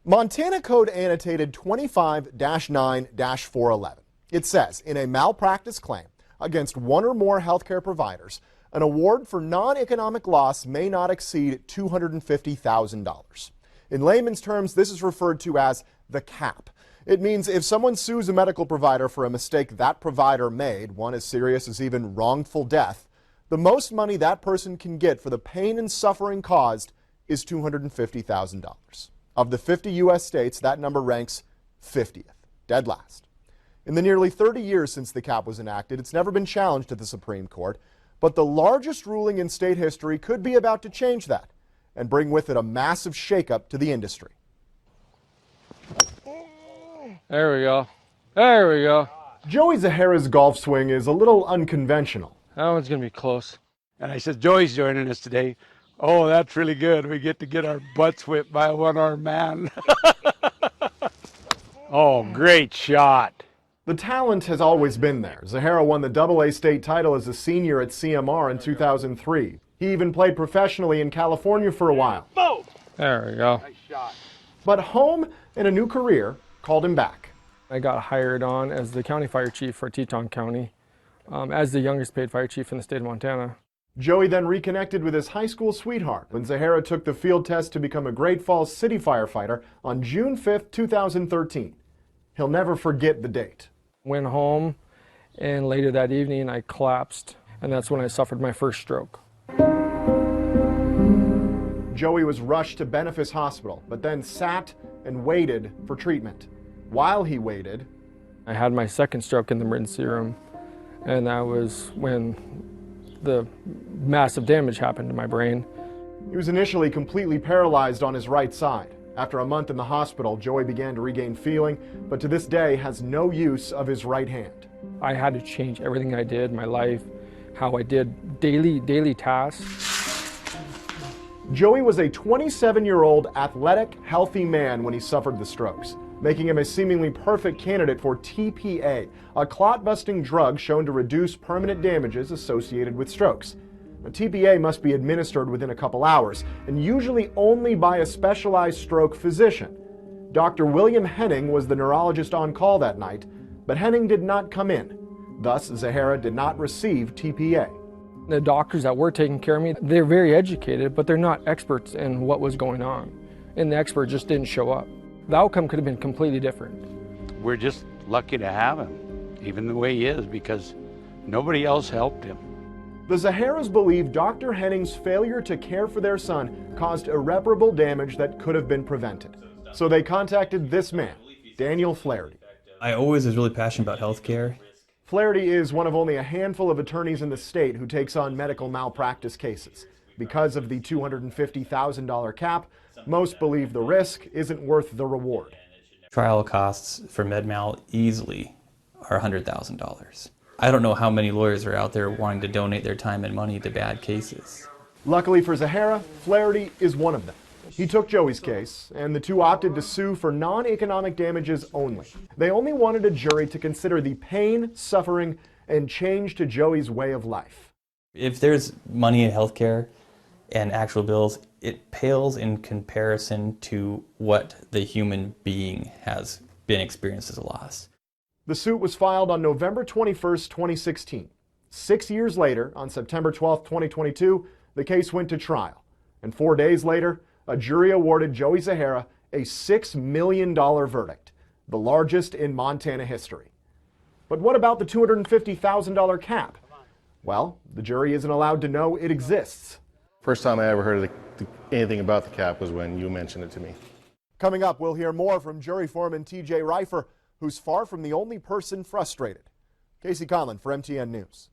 Montana Code annotated 25-9-411. It says, in a malpractice claim against one or more healthcare providers, an award for non-economic loss may not exceed $250,000. In layman's terms, this is referred to as the cap. It means if someone sues a medical provider for a mistake that provider made, one as serious as even wrongful death, the most money that person can get for the pain and suffering caused is $250,000. Of the 50 U.S. states, that number ranks 50th, dead last. In the nearly 30 years since the cap was enacted, it's never been challenged at the Supreme Court, but the largest ruling in state history could be about to change that and bring with it a massive shakeup to the industry. There we go. There we go. Joey Zahara's golf swing is a little unconventional. That one's going to be close. And I said, Joey's joining us today. Oh, that's really good. We get to get our butts whipped by a one-armed man. Oh, great shot. The talent has always been there. Zahara won the AA state title as a senior at CMR in 2003. He even played professionally in California for a while. Boom! There we go. Nice shot. But home and a new career called him back. I got hired on as the county fire chief for Teton County, as the youngest paid fire chief in the state of Montana. Joey then reconnected with his high school sweetheart when Zahara took the field test to become a Great Falls City firefighter on June 5th, 2013. He'll never forget the date. Went home, and later that evening I collapsed, and that's when I suffered my first stroke. Joey was rushed to Benefice Hospital, but then sat and waited for treatment. While he waited, I had my second stroke in the emergency room, and that was when the massive damage happened to my brain. He was initially completely paralyzed on his right side. After a month in the hospital, Joey began to regain feeling, but to this day has no use of his right hand. I had to change everything I did, my life, how I did daily tasks. Joey was a 27-year-old athletic, healthy man when he suffered the strokes, making him a seemingly perfect candidate for TPA, a clot-busting drug shown to reduce permanent damages associated with strokes. Now, TPA must be administered within a couple hours, and usually only by a specialized stroke physician. Dr. William Henning was the neurologist on call that night, but Henning did not come in. Thus, Zahara did not receive TPA. The doctors that were taking care of me, they're very educated, but they're not experts in what was going on. And the expert just didn't show up. The outcome could have been completely different. We're just lucky to have him, even the way he is, because nobody else helped him. The Zaharas believe Dr. Henning's failure to care for their son caused irreparable damage that could have been prevented. So they contacted this man, Daniel Flaherty. I always was really passionate about healthcare. Flaherty is one of only a handful of attorneys in the state who takes on medical malpractice cases. Because of the $250,000 cap, most believe the risk isn't worth the reward. Trial costs for MedMal easily are $100,000. I don't know how many lawyers are out there wanting to donate their time and money to bad cases. Luckily for Zahara, Flaherty is one of them. He took Joey's case, and the two opted to sue for non-economic damages only. They only wanted a jury to consider the pain, suffering, and change to Joey's way of life. If there's money in healthcare and actual bills, it pales in comparison to what the human being has been experienced as a loss. The suit was filed on November 21st, 2016. 6 years later, on September 12th, 2022, the case went to trial. And 4 days later, a jury awarded Joey Zahara a $6 million verdict, the largest in Montana history. But what about the $250,000 cap? Well, the jury isn't allowed to know it exists. First time I ever heard of anything about the cap was when you mentioned it to me. Coming up, we'll hear more from jury foreman TJ Reifer, who's far from the only person frustrated. Casey Conlon for MTN News.